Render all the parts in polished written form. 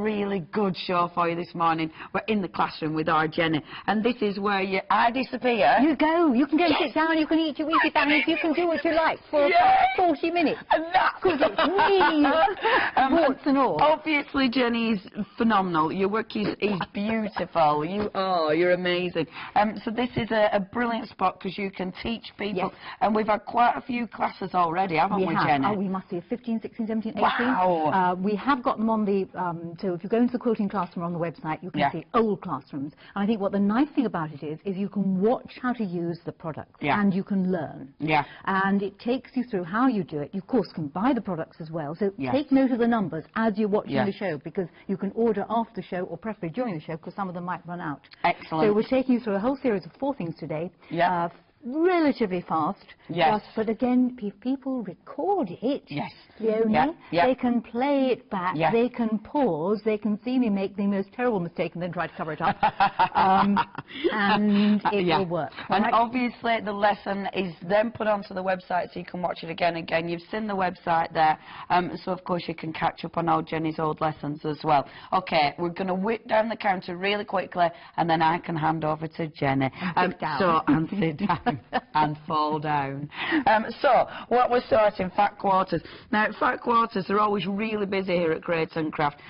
really good show for you this morning. We're in the classroom with our Jennie, and this is where I disappear. You go. You can go and sit down. You can eat your sandwich. You can do what you like for 40 minutes. And that's because it's me, warts and all. Obviously, Jennie is phenomenal. Your work is beautiful. You're amazing. So this is a brilliant spot because you can teach people, and we've had quite a few classes already, haven't we, Jennie? Oh, we must be 15, 16, 17, 18. Wow. We have got them on the, so if you go into the Quilting Classroom on the website, you can see old classrooms. And I think what the nice thing about it is you can watch how to use the products, and you can learn. And it takes you through how you do it. You, of course, can buy the products as well. So take note of the numbers as you're watching the show, because you can order after the show or preferably during the show, because some of them might run out. Excellent. So we're taking you through a whole series of 4 things today. Relatively fast, but again, people record it. Leonie, they can play it back, they can pause, they can see me make the most terrible mistake and then try to cover it up, and it will work. And obviously the lesson is then put onto the website so you can watch it again and again. You've seen the website there, so of course you can catch up on old Jennie's old lessons as well. Okay, we're going to whip down the counter really quickly and then I can hand over to Jennie. And sit down. And fall down. So, what we're starting, fat quarters. Now, fat quarters are always really busy here at Create and Craft.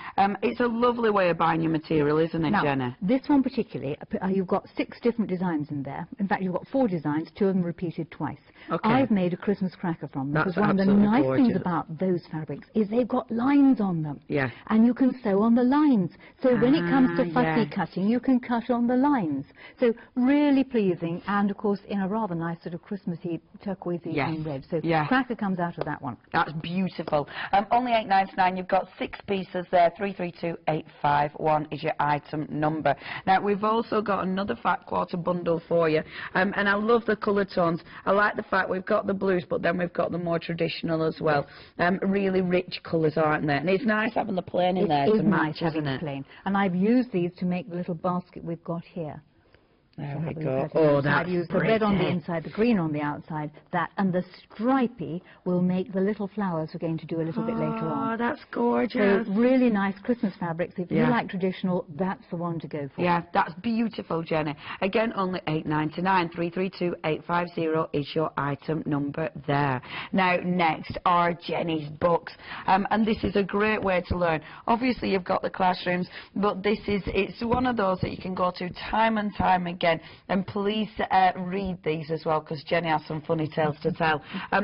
It's a lovely way of buying your material, isn't it, Jennie? This one particularly, you've got 6 different designs in there. In fact, you've got 4 designs, 2 of them repeated twice. I've made a Christmas cracker from them, because one of the nice things about those fabrics is they've got lines on them. And you can sew on the lines. So when it comes to fussy cutting, you can cut on the lines. So really pleasing, and of course in a rather nice sort of Christmassy turquoisey and red. So cracker comes out of that one. That's beautiful. Only $8.99. You've got 6 pieces there. 332851 is your item number. Now we've also got another fat quarter bundle for you, and I love the colour tones. I like the fact we've got the blues, but then we've got the more traditional as well. Really rich colours, aren't they? And it's nice having the plain in there to match, isn't it? Plain. And I've used these to make the little basket we've got here. There we go. Oh, that's I've used the red on the inside, the green on the outside, and the stripy will make the little flowers we're going to do a little bit later on. Oh, that's gorgeous. So really nice Christmas fabrics. If you like traditional, that's the one to go for. Yeah, that's beautiful, Jennie. Again, only $8.99. 332850 is your item number there. Now, next are Jennie's books. And this is a great way to learn. Obviously, you've got the classrooms, but it's one of those that you can go to time and time again. And please read these as well, because Jennie has some funny tales to tell.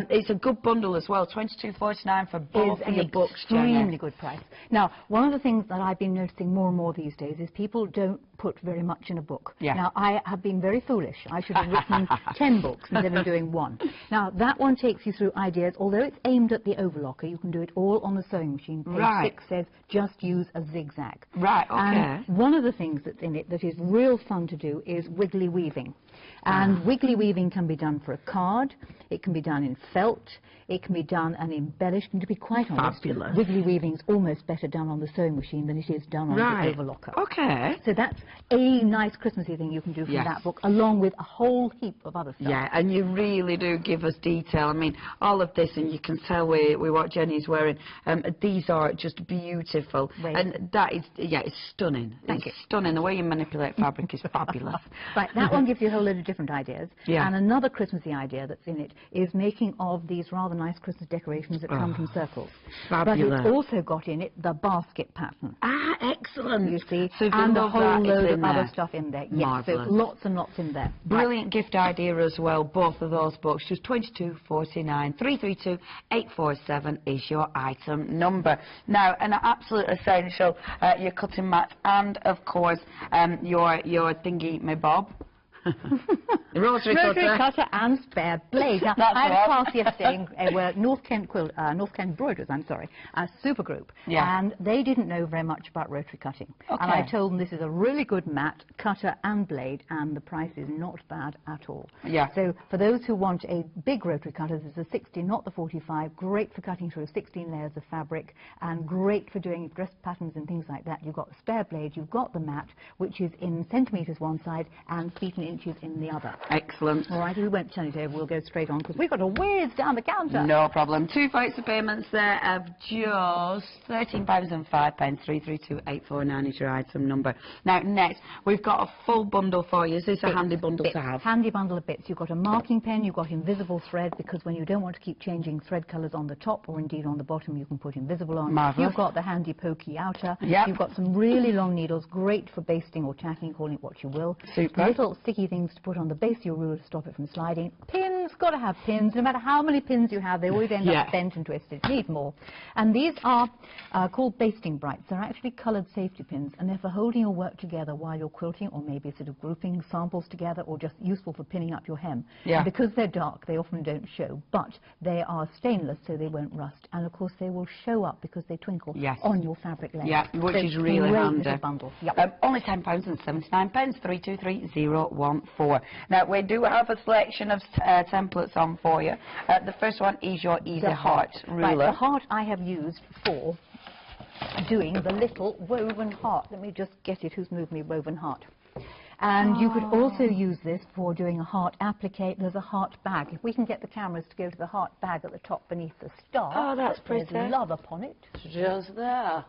It's a good bundle as well, $22.49 for both of your books, Jennie. Extremely good price. Now, one of the things that I've been noticing more and more these days is people don't put very much in a book. Now, I have been very foolish. I should have written 10 books instead of doing 1. Now, that one takes you through ideas. Although it's aimed at the overlocker, you can do it all on the sewing machine. Page 6 says, just use a zigzag. And one of the things that's in it that is real fun to do is wiggly weaving. And wiggly weaving can be done for a card, it can be done in felt, it can be done and embellished, and to be quite honest, wiggly weaving is almost better done on the sewing machine than it is done on the overlocker. So that's a nice Christmassy thing you can do from that book, along with a whole heap of other stuff. Yeah, and you really do give us detail. I mean, all of this, and you can tell with what Jennie's wearing, these are just beautiful. And that is, it's stunning. It's stunning. The way you manipulate fabric is fabulous. That one gives you a whole load of different ideas. And another Christmassy idea that's in it is making of these rather nice Christmas decorations that come from circles. Fabulous. But it's also got in it the basket pattern. Excellent. You see, so and a whole load of other stuff in there. Yes, so lots and lots in there. Brilliant gift idea as well, both of those books. Just $22.49. 332847 is your item number. Now, an absolute essential, your cutting mat, and of course, your thingy, my bob. Rotary cutter and spare blade. Now, I had a class yesterday where North Kent Embroiderers, a super group, and they didn't know very much about rotary cutting. And I told them this is a really good mat, cutter and blade, and the price is not bad at all. So for those who want a big rotary cutter, this is a 60, not the 45, great for cutting through 16 layers of fabric, and great for doing dress patterns and things like that. You've got the spare blade, you've got the mat, which is in centimetres one side and feet and inches in the other. Excellent. All right, we won't turn it over, we'll go straight on, because we've got a whiz down the counter. No problem. 2 votes of payments there of just £13.05, 332849 is your item number. Now, next, we've got a full bundle for you. Is this a handy bundle to have? Handy bundle of bits. You've got a marking pen, you've got invisible thread, because when you don't want to keep changing thread colours on the top, or indeed on the bottom, you can put invisible on. Marvellous. You've got the handy pokey outer. Yep. You've got some really long needles, great for basting or tacking, calling it what you will. Super. Little sticky things to put on the base of your ruler to stop it from sliding. Pins, got to have pins. No matter how many pins you have, they always end up bent and twisted. Need more. And these are called basting brights. They're actually coloured safety pins, and they're for holding your work together while you're quilting, or maybe sort of grouping samples together, or just useful for pinning up your hem. Yeah. And because they're dark, they often don't show, but they are stainless, so they won't rust. And of course, they will show up because they twinkle on your fabric layer. Yeah, which is really handy. Bundle. Yep. Only £10.79, 323014. Now, we do have a selection of templates on for you. The first one is your Easy Heart ruler. Right, the heart I have used for doing the little woven heart. Let me just get it. Who's moved me woven heart? And you could also use this for doing a heart applique. There's a heart bag. If we can get the cameras to go to the heart bag at the top beneath the star. Oh, that's pretty. There's love upon it. Just there.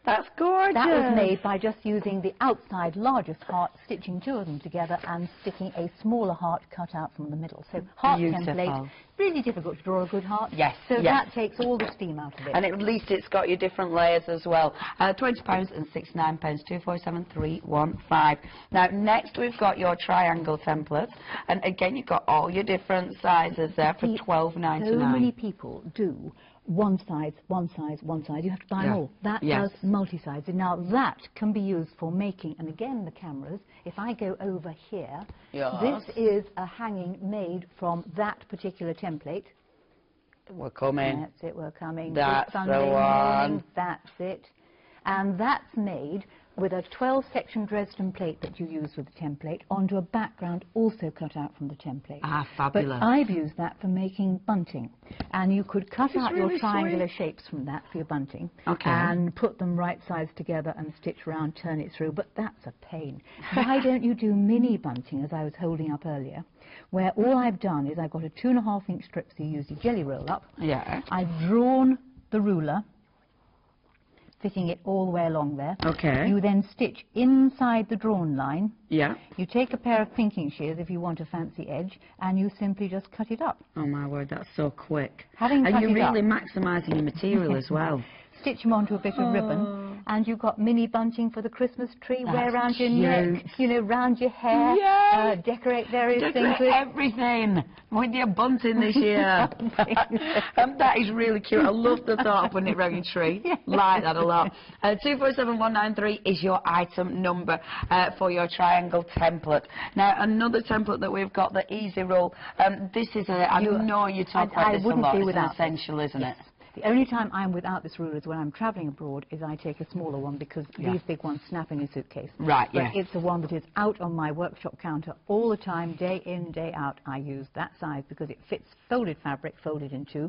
That's gorgeous. That was made by just using the outside largest heart, stitching 2 of them together and sticking a smaller heart cut out from the middle. So heart template, really difficult to draw a good heart. Yes. So that takes all the steam out of it. And at least it's got your different layers as well. £20.69, 247315. Now, next we've got your triangle templates. And again, you've got all your different sizes there for £12.99. So many people do one size, one size, one size. You have to buy more. That does multi-size. Now that can be used for making, and again the cameras, if I go over here, this is a hanging made from that particular template. We're coming. That's it, we're coming. That's Sunday the one. morning, that's it. And that's made with a 12-section Dresden plate that you use with the template onto a background also cut out from the template. Ah, fabulous. But I've used that for making bunting. And you could cut out your triangular shapes from that for your bunting and put them right sides together and stitch round, turn it through. But that's a pain. Why don't you do mini bunting, as I was holding up earlier, where all I've done is I've got a 2.5-inch strip, so you use your jelly roll up. Yeah. I've drawn the ruler, fitting it all the way along there. Okay. You then stitch inside the drawn line. Yeah. You take a pair of pinking shears if you want a fancy edge, and you simply just cut it up. Oh my word, that's so quick. And you're really maximising your material as well. Stitch them onto a bit of ribbon, and you've got mini bunting for the Christmas tree. Wear around your neck, you know, round your hair. Decorate various things with everything with your bunting this year. That is really cute. I love the thought of putting it around your tree. Like that a lot. 247193 is your item number for your triangle template. Now, another template that we've got, the Easy Roll. This is I know you talk about this a lot. It's an essential, isn't it? The only time I'm without this ruler is when I'm travelling abroad, is I take a smaller one because these big ones snap in your suitcase. Right, but it's the one that is out on my workshop counter all the time, day in, day out. I use that size because it fits folded fabric, folded in 2.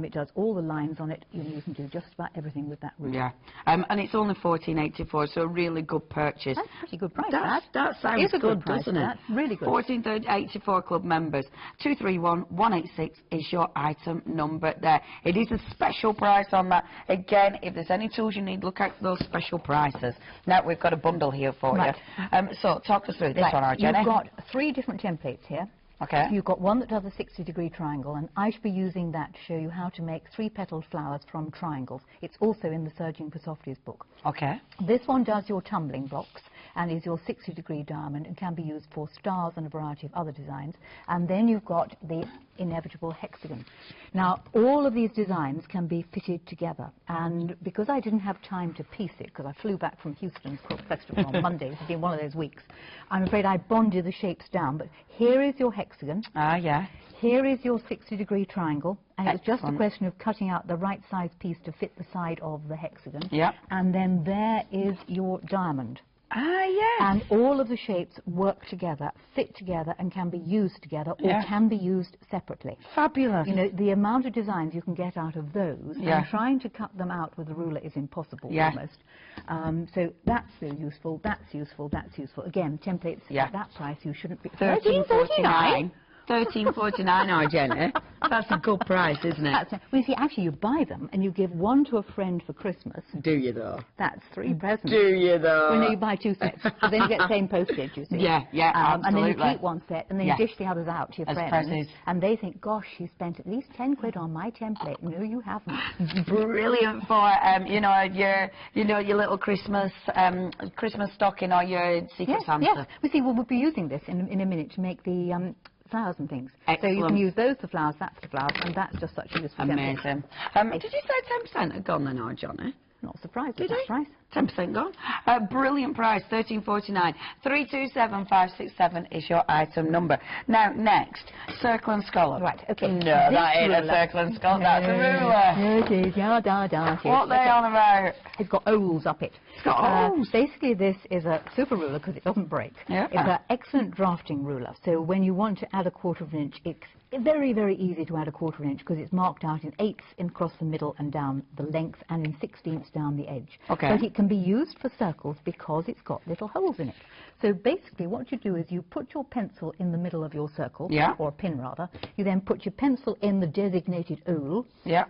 It does all the lines on it. You can do just about everything with that ruler. Yeah, and it's only £14.84, so a really good purchase. That's a pretty good price. That sounds good, doesn't it? That's really good. 1484 Club members. 231186 is your item number there. It is a special price on that. Again, if there's any tools you need, look out for those special prices. Now, we've got a bundle here for you. So, talk us through this one, Jenny. You've got 3 different templates here. Okay. You've got one that does a 60-degree triangle, and I should be using that to show you how to make 3-petaled flowers from triangles. It's also in the Serging for Softies book. Okay. This one does your tumbling blocks and is your 60-degree diamond and can be used for stars and a variety of other designs. And then you've got the inevitable hexagon. Now, all of these designs can be fitted together, and because I didn't have time to piece it, because I flew back from Houston's Quilt Festival on Monday, it's been one of those weeks, I'm afraid I bonded the shapes down, but here is your hexagon. Here is your 60-degree triangle, and it's just a question of cutting out the right size piece to fit the side of the hexagon. And then there is your diamond. Ah, yes. And all of the shapes work together, fit together, and can be used together or can be used separately. Fabulous. You know, the amount of designs you can get out of those, and trying to cut them out with a ruler is impossible almost. So that's so useful, that's useful, that's useful. Again, templates at that price, you shouldn't be... $13.49. $13.49, our Jenny. That's a good price, isn't it? Well, you see, actually, you buy them and you give one to a friend for Christmas. Do you, though? That's 3 presents. Do you, though? Well, no, you buy 2 sets, because then you get the same postage, you see. Yeah, absolutely. And then you keep 1 set, and then you dish the others out to your friends. And they think, gosh, you spent at least 10 quid on my template. No, you haven't. Brilliant for, you know, your little Christmas stocking or your Secret Santa. Yes, we see, we'll be using this in a minute to make the... flowers and things. Excellent. So you can use those for flowers, that's for flowers, and that's just such a useful template. Amazing. Did you say 10% had gone then, or Johnny? Not surprised at that price. 10% gone. Brilliant price, $13.49. 327567 is your item number. Now, next, circle and scallop. Right, okay. No, that ain't a circle and scallop, that's a ruler. No, it is, What are they on about? It's got owls up it. It's got owls. Basically, this is a super ruler because it doesn't break. Yeah. It's an excellent drafting ruler. So when you want to add a 1/4 inch, it's very, very easy to add a 1/4 inch because it's marked out in 1/8 across the middle and down the length and in 1/16 down the edge. Okay. But it can be used for circles because it's got little holes in it. So basically what you do is you put your pencil in the middle of your circle, or a pin rather. You then put your pencil in the designated oval,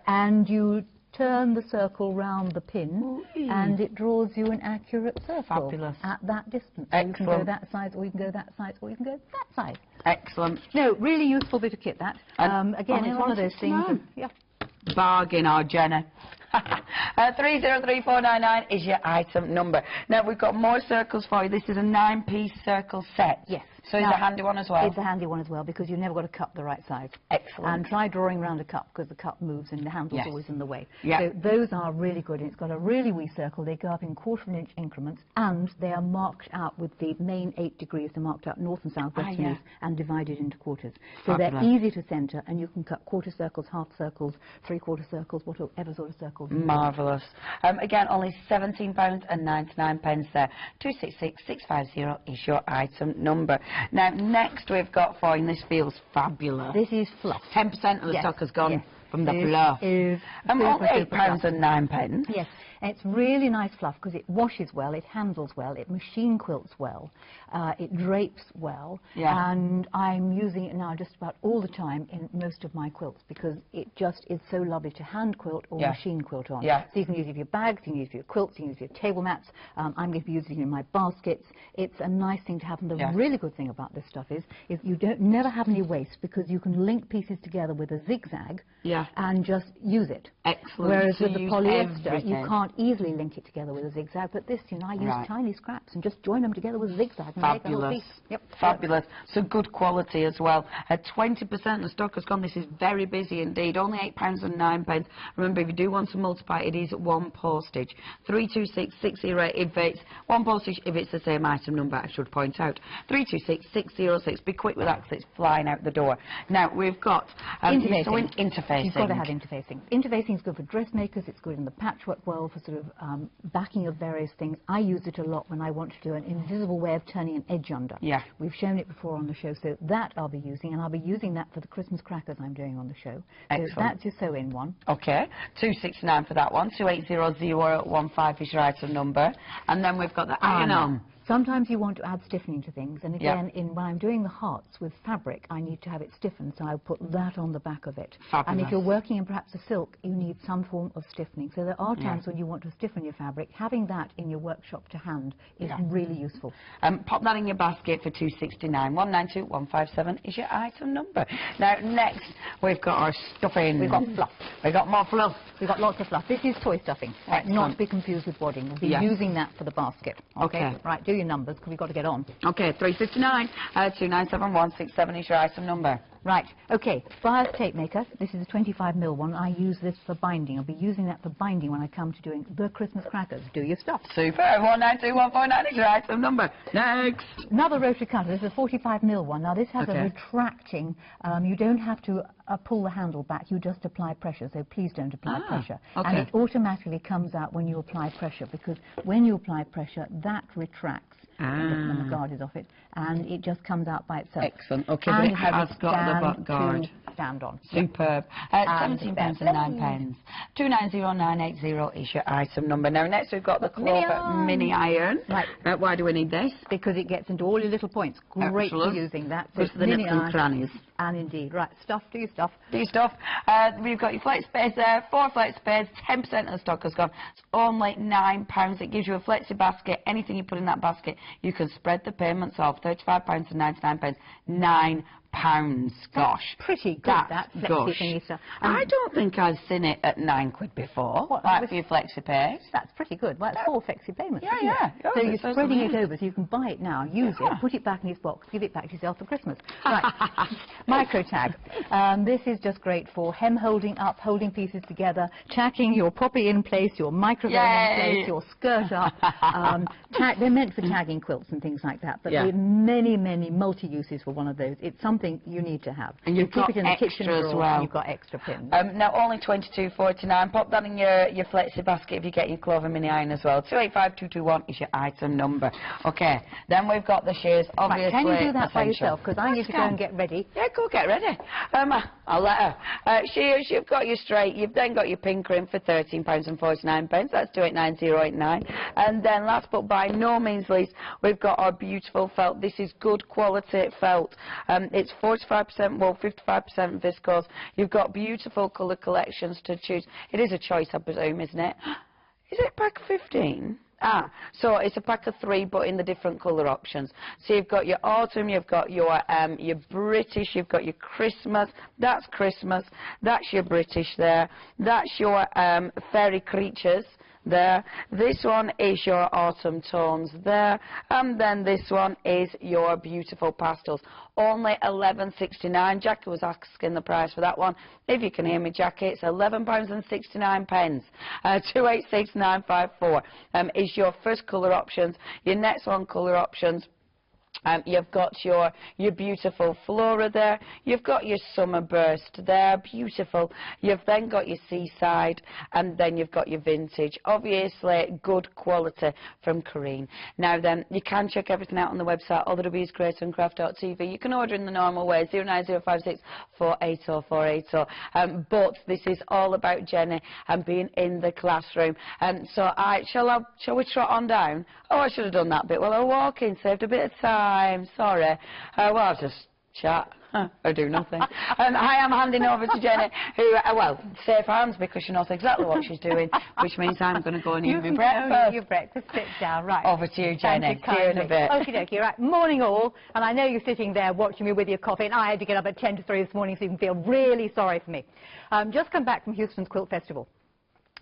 and you turn the circle round the pin, and it draws you an accurate circle at that distance. So you can go that size, or you can go that size, or you can go that size. Excellent. No, really useful bit of kit, that. Again, it's one of those things. Bargain, our Jenny. 303499 is your item number. Now, we've got more circles for you. This is a 9-piece circle set. Yes. So it's a handy one as well? It's a handy one as well, because you've never got a cup the right size. Excellent. And try drawing around a cup, because the cup moves and the handle's always in the way. Yeah. So those are really good, and it's got a really wee circle. They go up in 1/4 inch increments, and they are marked out with the main 8 degrees. They're marked out north and south, west and east, and divided into quarters. So they're easy to centre, and you can cut 1/4 circles, half circles, 3/4 circles, whatever sort of circles. Marvellous. Again, only £17.99 there. 266650 is your item number. Now, next we've got for you, and this feels fabulous. This is fluff. 10% of the stock has gone from the fluff. Is only £8.09. Yes, and it's really nice fluff because it washes well, it handles well, it machine quilts well, it drapes well, and I'm using it now just about all the time in most of my quilts because it just is so lovely to hand quilt or machine quilt on. So you can use it for your bags, you can use it for your quilts, you can use it for your table mats. I'm going to be using it in my baskets. It's a nice thing to have, and the really good thing about this stuff is you never have any waste because you can link pieces together with a zigzag and just use it. Excellent. Whereas with the polyester, you can't easily link it together with a zigzag, but this, I use tiny scraps and just join them together with a zigzag and make a whole piece. Fabulous. So good quality as well. 20% of the stock has gone. This is very busy indeed. Only £8.09. Remember, if you do want to multiply, it is 1 postage. 32660 if it's 1 postage, if it's the same item number, I should point out. 326606. Be quick with that because it's flying out the door. Now, we've got interfacing. You've got to have interfacing. Interfacing is good for dressmakers. It's good in the patchwork world for sort of backing of various things. I use it a lot when I want to do an invisible way of turning an edge under. We've shown it before on the show, so that I'll be using, and I'll be using that for the Christmas crackers I'm doing on the show. Excellent. So that's your sew-in one. Okay, 269 for that one. 280015 is your item number, and then we've got the iron-on. Sometimes you want to add stiffening to things, and again, when I'm doing the hearts with fabric, I need to have it stiffened, so I'll put that on the back of it. Fabulous. And if you're working in perhaps a silk, you need some form of stiffening. So there are times when you want to stiffen your fabric. Having that in your workshop to hand is really useful. Pop that in your basket for 269. 192157 is your item number. Now, next, we've got our stuffing. We've got fluff. We've got more fluff. We've got lots of fluff. This is toy stuffing. Not to be confused with wadding. We'll be using that for the basket. Okay. Right, do your numbers because we've got to get on. Okay, 359 297167 is your item number. Right, okay, Buyer's tape maker. This is a 25mm one. I use this for binding. I'll be using that for binding when I come to doing the Christmas crackers. Do your stuff. Super, 192149 is your item number. Next. Another rotary cutter. This is a 45mm one. Now this has a retracting, you don't have to pull the handle back, you just apply pressure, so please don't apply pressure. Okay. And it automatically comes out when you apply pressure, because when you apply pressure, that retracts when the guard is off it, and it just comes out by itself. Excellent. Okay, and but it has got the butt guard. To stand on. Superb. £17 and 9 pence. 290980 is your item number. Now, next we've got the Clover mini iron. Right. Why do we need this? Because it gets into all your little points. Great for using that. So the nooks and crannies. And indeed, right, stuff, do your stuff. Do your stuff. We've got your flex space there, 4 flex space, 10% of the stock has gone. It's only £9. It gives you a flexi basket. Anything you put in that basket, you can spread the payments off. £35 and 99 £9. Gosh. That's pretty good, that flexi thingy stuff. I don't think I've seen it at £9 before. What, like for your flexi pays? That's pretty good. Well, it's 4 flexi payments, yeah. So you're spreading it over, so you can buy it now, use it, put it back in its box, give it back to yourself for Christmas. Right. Micro tag. This is just great for hem holding up, holding pieces together, tacking your poppy in place, your micro in place, your skirt up. They're meant for tagging quilts and things like that, but there are many, many multi-uses for one of those. It's something you need to have. And you've got keep it in the kitchen extra as well. You've got extra pins. Now only £22.49. Pop that in your flexi basket if you get your Clover mini iron as well. 285221 is your item number. Okay. Then we've got the shears. Obviously, right, can you do that essential. by yourself? Because I need to go and get ready. Yeah, go get ready. I'll let her. Shears. You've got your straight. You've then got your pin crimp for £13 and 49 pence. That's 289089. And then last but by no means least, we've got our beautiful felt. This is good quality felt. It's 45% wool, 55% viscose. You've got beautiful colour collections to choose. It is a choice, I presume, isn't it? Is it pack 15? So it's a pack of 3, but in the different colour options. So you've got your autumn, you've got your British, you've got your Christmas. That's Christmas. That's your British there. That's your fairy creatures there. This one is your autumn tones there, and then this one is your beautiful pastels. Only £11.69. Jackie was asking the price for that one. If you can hear me, Jackie, it's £11 and 69 pence. 286954 is your first colour options. Your next one colour options. You've got your beautiful flora there. You've got your summer burst there, beautiful. You've then got your seaside, and then you've got your vintage. Obviously, good quality from Corrine. Now then, you can check everything out on the website, allthewscreatorandcraft.tv. You can order in the normal way, 09056 480 480. But this is all about Jenny and being in the classroom. So shall we trot on down? Oh, I should have done that bit while I was walking, saved a bit of time. Sorry. Well, I'll just chat or do nothing. I am handing over to Jenny, who, well, safe hands because she knows exactly what she's doing, which means I'm going to go and eat my breakfast. Your breakfast, sit down, right. Over to you, Jenny. See you in a bit. Okie dokie, right. Morning all, and I know you're sitting there watching me with your coffee, and I had to get up at 10 to 3 this morning, so you can feel really sorry for me. Just come back from Houston's Quilt Festival.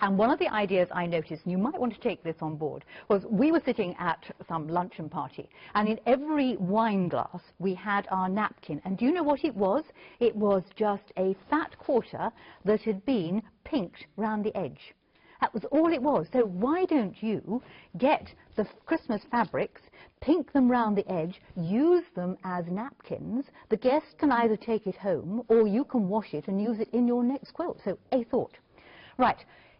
And one of the ideas I noticed, and you might want to take this on board, was we were sitting at some luncheon party, and in every wine glass we had our napkin. And do you know what it was? It was just a fat quarter that had been pinked round the edge. That was all it was. So why don't you get the Christmas fabrics, pink them round the edge, use them as napkins. The guests can either take it home, or you can wash it and use it in your next quilt. So a thought. Right.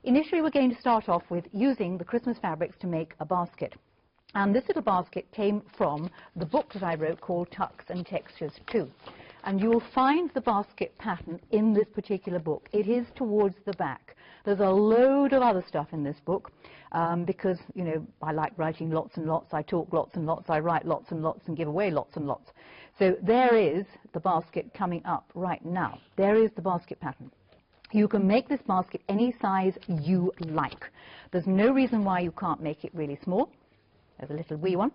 Initially, we're going to start off with using the Christmas fabrics to make a basket. And this little basket came from the book that I wrote called Tucks and Textures 2. And you'll find the basket pattern in this particular book. It is towards the back. There's a load of other stuff in this book because, you know, I like writing lots and lots. I talk lots and lots. I write lots and lots and give away lots and lots. So there is the basket coming up right now. There is the basket pattern. You can make this basket any size you like. There's no reason why you can't make it really small. There's a little wee one.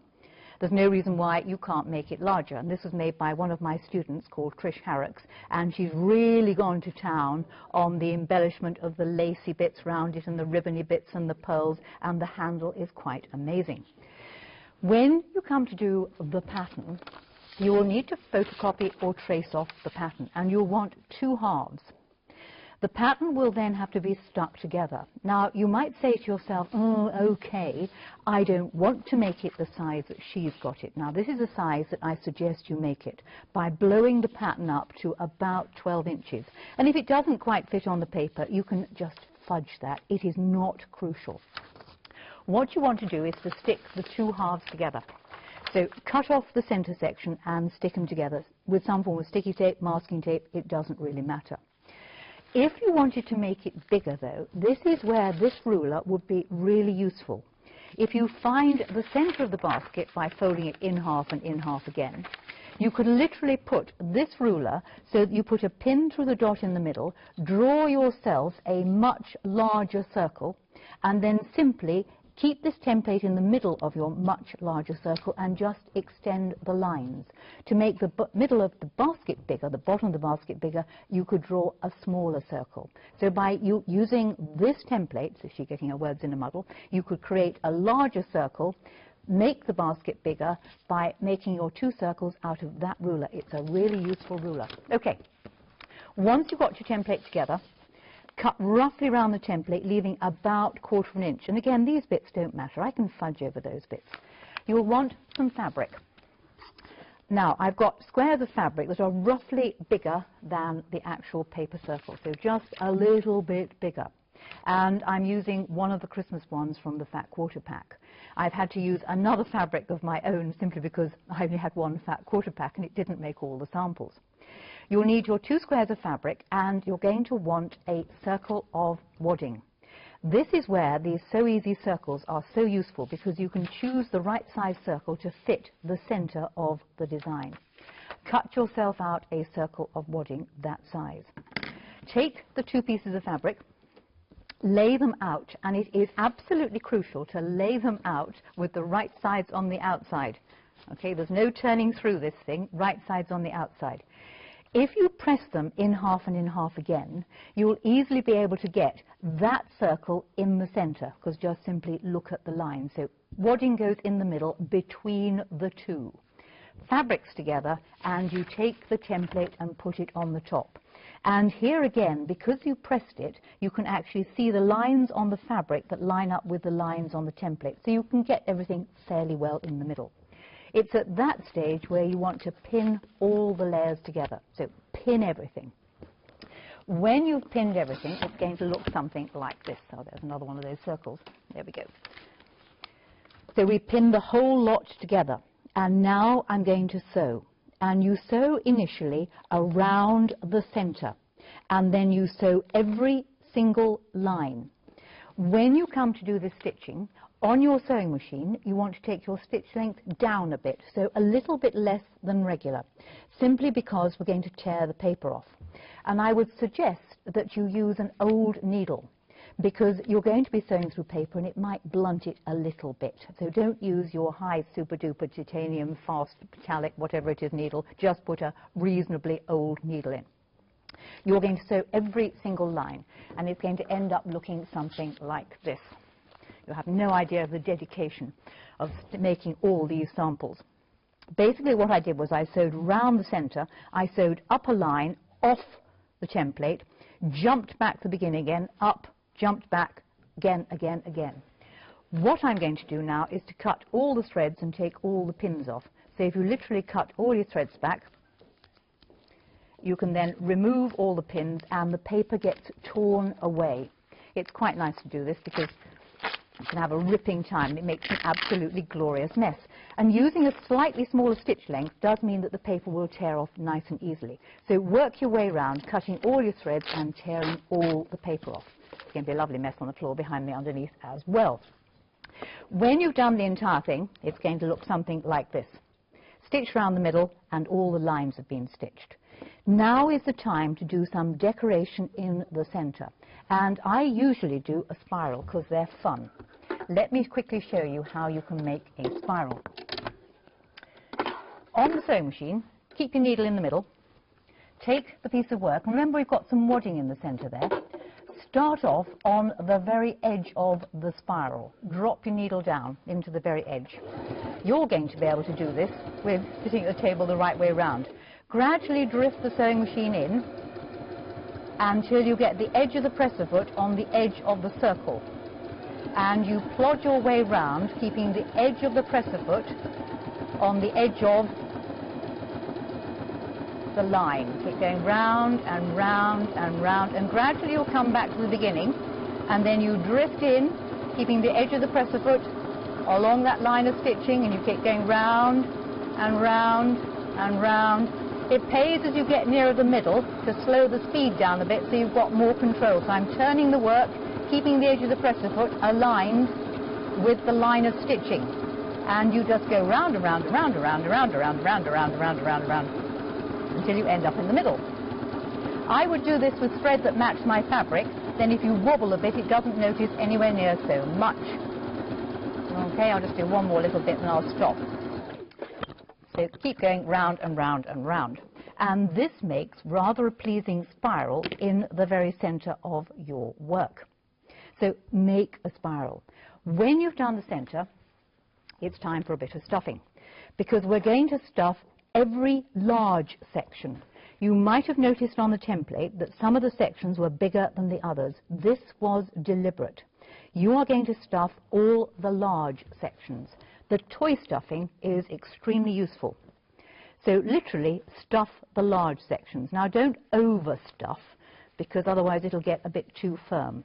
There's no reason why you can't make it larger. And this was made by one of my students called Trish Harrocks. And she's really gone to town on the embellishment of the lacy bits round it and the ribbony bits and the pearls. And the handle is quite amazing. When you come to do the pattern, you will need to photocopy or trace off the pattern. And you'll want 2 halves. The pattern will then have to be stuck together. Now, you might say to yourself, oh, okay, I don't want to make it the size that she's got it. Now, this is the size that I suggest you make it by blowing the pattern up to about 12 inches. And if it doesn't quite fit on the paper, you can just fudge that. It is not crucial. What you want to do is to stick the two halves together. So cut off the center section and stick them together with some form of sticky tape, masking tape, it doesn't really matter. If you wanted to make it bigger, though, this is where this ruler would be really useful. If you find the center of the basket by folding it in half and in half again, you could literally put this ruler so that you put a pin through the dot in the middle, draw yourself a much larger circle, and then simply keep this template in the middle of your much larger circle and just extend the lines. To make the middle of the basket bigger, the bottom of the basket bigger, you could draw a smaller circle. So by using this template, so she's getting her words in a muddle, you could create a larger circle, make the basket bigger by making your two circles out of that ruler. It's a really useful ruler. Okay, once you've got your template together, cut roughly around the template, leaving about 1/4 of an inch. And again, these bits don't matter. I can fudge over those bits. You'll want some fabric. Now, I've got squares of fabric that are roughly bigger than the actual paper circle, so just a little bit bigger. And I'm using one of the Christmas ones from the Fat Quarter Pack. I've had to use another fabric of my own simply because I only had one Fat Quarter Pack and it didn't make all the samples. You'll need your 2 squares of fabric, and you're going to want a circle of wadding. This is where these So Easy circles are so useful, because you can choose the right size circle to fit the center of the design. Cut yourself out a circle of wadding that size. Take the 2 pieces of fabric, lay them out, and it is absolutely crucial to lay them out with the right sides on the outside. Okay, there's no turning through this thing, right sides on the outside. If you press them in half and in half again, you'll easily be able to get that circle in the center, because just simply look at the line. So wadding goes in the middle between the 2. Fabrics together, and you take the template and put it on the top. And here again, because you pressed it, you can actually see the lines on the fabric that line up with the lines on the template. So you can get everything fairly well in the middle. It's at that stage where you want to pin all the layers together. So pin everything. When you've pinned everything, it's going to look something like this. Oh, there's another one of those circles. There we go. So we pin the whole lot together. And now I'm going to sew. And you sew initially around the center. And then you sew every single line. When you come to do the stitching, on your sewing machine, you want to take your stitch length down a bit, so a little bit less than regular, simply because we're going to tear the paper off. And I would suggest that you use an old needle, because you're going to be sewing through paper and it might blunt it a little bit. So don't use your high super duper titanium fast metallic whatever it is needle, just put a reasonably old needle in. You're going to sew every single line, and it's going to end up looking something like this. You have no idea of the dedication of making all these samples. Basically what I did was I sewed round the center, I sewed up a line off the template, jumped back to the beginning again, up, jumped back, again. What I'm going to do now is to cut all the threads and take all the pins off. So if you literally cut all your threads back, you can then remove all the pins and the paper gets torn away. It's quite nice to do this because you can have a ripping time. It makes an absolutely glorious mess. And using a slightly smaller stitch length does mean that the paper will tear off nice and easily. So work your way around, cutting all your threads and tearing all the paper off. It's going to be a lovely mess on the floor behind me underneath as well. When you've done the entire thing, it's going to look something like this. Stitch around the middle and all the lines have been stitched. Now is the time to do some decoration in the center. And I usually do a spiral because they're fun. Let me quickly show you how you can make a spiral. On the sewing machine, keep your needle in the middle. Take the piece of work, and remember we've got some wadding in the center there. Start off on the very edge of the spiral. Drop your needle down into the very edge. You're going to be able to do this with sitting at the table the right way around. Gradually drift the sewing machine in until you get the edge of the presser foot on the edge of the circle. And you plod your way round, keeping the edge of the presser foot on the edge of the line. Keep going round and round and round, and gradually you'll come back to the beginning, and then you drift in, keeping the edge of the presser foot along that line of stitching, and you keep going round and round and round. It pays as you get nearer the middle to slow the speed down a bit so you've got more control. So I'm turning the work, keeping the edge of the presser foot aligned with the line of stitching. And you just go round and round and round and round and round and round and round and round and round and round and round until you end up in the middle. I would do this with thread that matched my fabric. Then if you wobble a bit, it doesn't notice anywhere near so much. Okay, I'll just do one more little bit and I'll stop. So keep going round and round and round. And this makes rather a pleasing spiral in the very center of your work. So make a spiral. When you've done the center, it's time for a bit of stuffing, because we're going to stuff every large section. You might have noticed on the template that some of the sections were bigger than the others. This was deliberate. You are going to stuff all the large sections. The toy stuffing is extremely useful. So literally stuff the large sections. Now don't overstuff, because otherwise it'll get a bit too firm.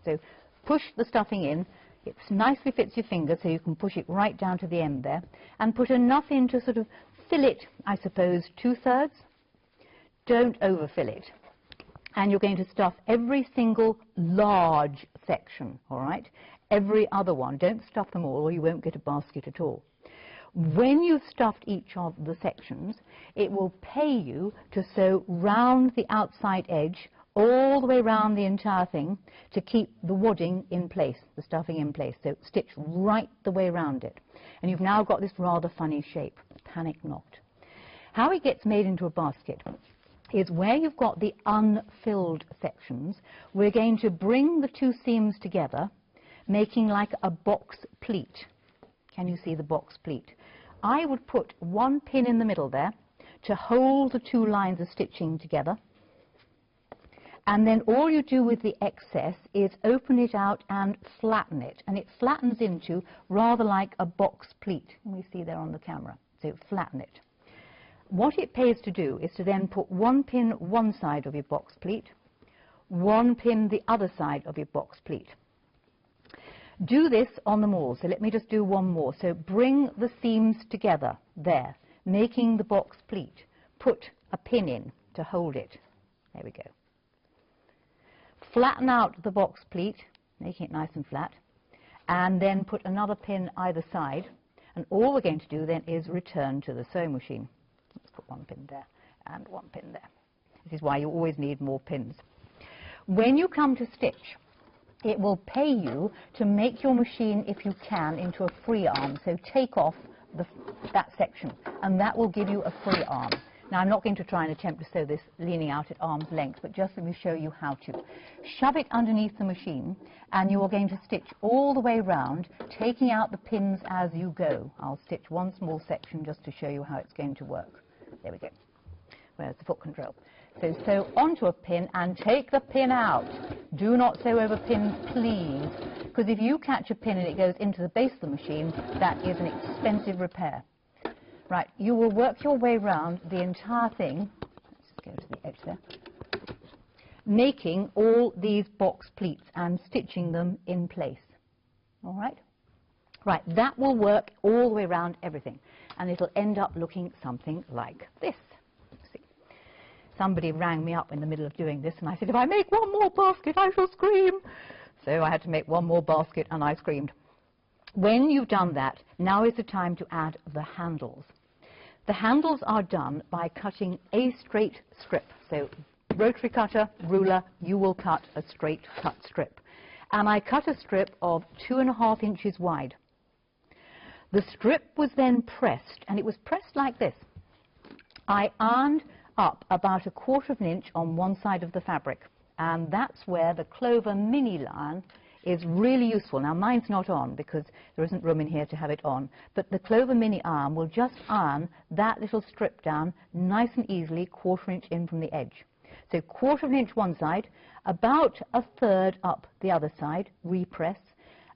So push the stuffing in. It nicely fits your finger, so you can push it right down to the end there, and put enough in to sort of fill it, I suppose, 2/3. Don't overfill it. And you're going to stuff every single large section, all right? Every other one. Don't stuff them all, or you won't get a basket at all. When you've stuffed each of the sections, it will pay you to sew round the outside edge all the way around the entire thing to keep the wadding in place, the stuffing in place. So stitch right the way around it. And you've now got this rather funny shape, panic knot. How it gets made into a basket is where you've got the unfilled sections, we're going to bring the two seams together, making like a box pleat. Can you see the box pleat? I would put one pin in the middle there to hold the two lines of stitching together. And then all you do with the excess is open it out and flatten it. And it flattens into rather like a box pleat. We see there on the camera. So flatten it. What it pays to do is to then put one pin one side of your box pleat, one pin the other side of your box pleat. Do this on them all. So let me just do one more. So bring the seams together there, making the box pleat. Put a pin in to hold it. There we go. Flatten out the box pleat, making it nice and flat, and then put another pin either side. And all we're going to do then is return to the sewing machine. Let's put one pin there and one pin there. This is why you always need more pins. When you come to stitch, it will pay you to make your machine, if you can, into a free arm. So take off that section, and that will give you a free arm. Now, I'm not going to try and attempt to sew this leaning out at arm's length, but just let me show you how to. Shove it underneath the machine, and you are going to stitch all the way round, taking out the pins as you go. I'll stitch one small section just to show you how it's going to work. There we go. Where's the foot control? So sew onto a pin and take the pin out. Do not sew over pins, please, because if you catch a pin and it goes into the base of the machine, that is an expensive repair. Right, you will work your way round the entire thing. Let's just go to the edge there. Making all these box pleats and stitching them in place. All right? Right, that will work all the way around everything. And it'll end up looking something like this. See. Somebody rang me up in the middle of doing this, and I said, if I make one more basket, I shall scream. So I had to make one more basket, and I screamed. When you've done that, now is the time to add the handles. The handles are done by cutting a straight strip. So rotary cutter, ruler, you will cut a straight cut strip. And I cut a strip of 2.5 inches wide. The strip was then pressed, and it was pressed like this. I ironed up about 1/4 inch on one side of the fabric, and that's where the Clover mini iron is really useful. Now, mine's not on because there isn't room in here to have it on, but the Clover mini iron will just iron that little strip down nice and easily 1/4 inch in from the edge. So 1/4 inch one side, about 1/3 up the other side, repress,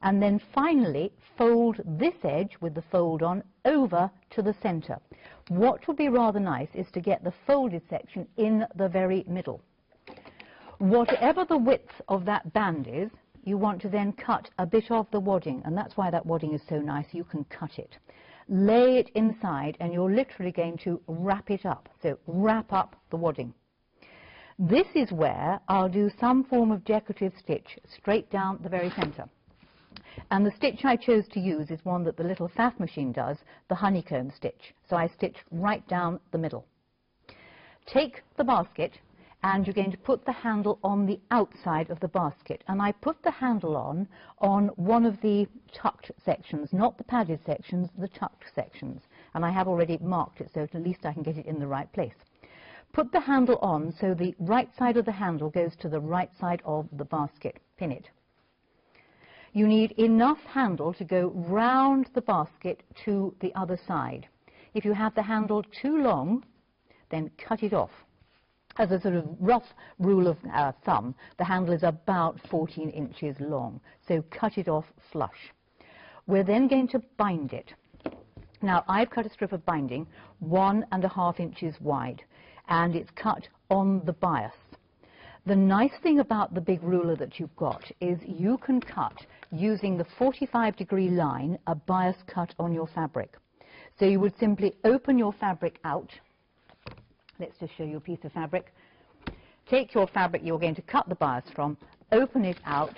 and then finally fold this edge with the fold on over to the center. What would be rather nice is to get the folded section in the very middle. Whatever the width of that band is, you want to then cut a bit of the wadding, and that's why that wadding is so nice, you can cut it. Lay it inside, and you're literally going to wrap it up. So wrap up the wadding. This is where I'll do some form of decorative stitch straight down the very center. And the stitch I chose to use is one that the little Saf machine does, the honeycomb stitch. So I stitched right down the middle. Take the basket, and you're going to put the handle on the outside of the basket. And I put the handle on one of the tucked sections, not the padded sections, the tucked sections. And I have already marked it, so at least I can get it in the right place. Put the handle on so the right side of the handle goes to the right side of the basket. Pin it. You need enough handle to go round the basket to the other side. If you have the handle too long, then cut it off. As a sort of rough rule of thumb, the handle is about 14 inches long, so cut it off flush. We're then going to bind it. Now, I've cut a strip of binding 1.5 inches wide, and it's cut on the bias. The nice thing about the big ruler that you've got is you can cut, using the 45-degree line, a bias cut on your fabric. So you would simply open your fabric out. Let's just show you a piece of fabric. Take your fabric you're going to cut the bias from, open it out,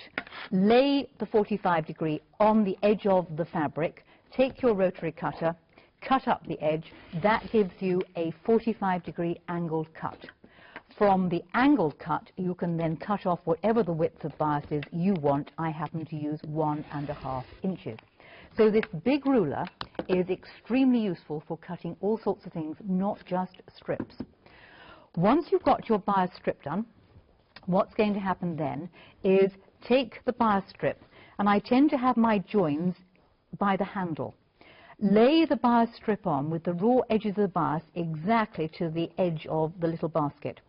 lay the 45-degree on the edge of the fabric, take your rotary cutter, cut up the edge. That gives you a 45-degree angled cut. From the angled cut, you can then cut off whatever the width of bias is you want. I happen to use 1.5 inches. So this big ruler is extremely useful for cutting all sorts of things, not just strips. Once you've got your bias strip done, what's going to happen then is take the bias strip, and I tend to have my joins by the handle. Lay the bias strip on with the raw edges of the bias exactly to the edge of the little basket.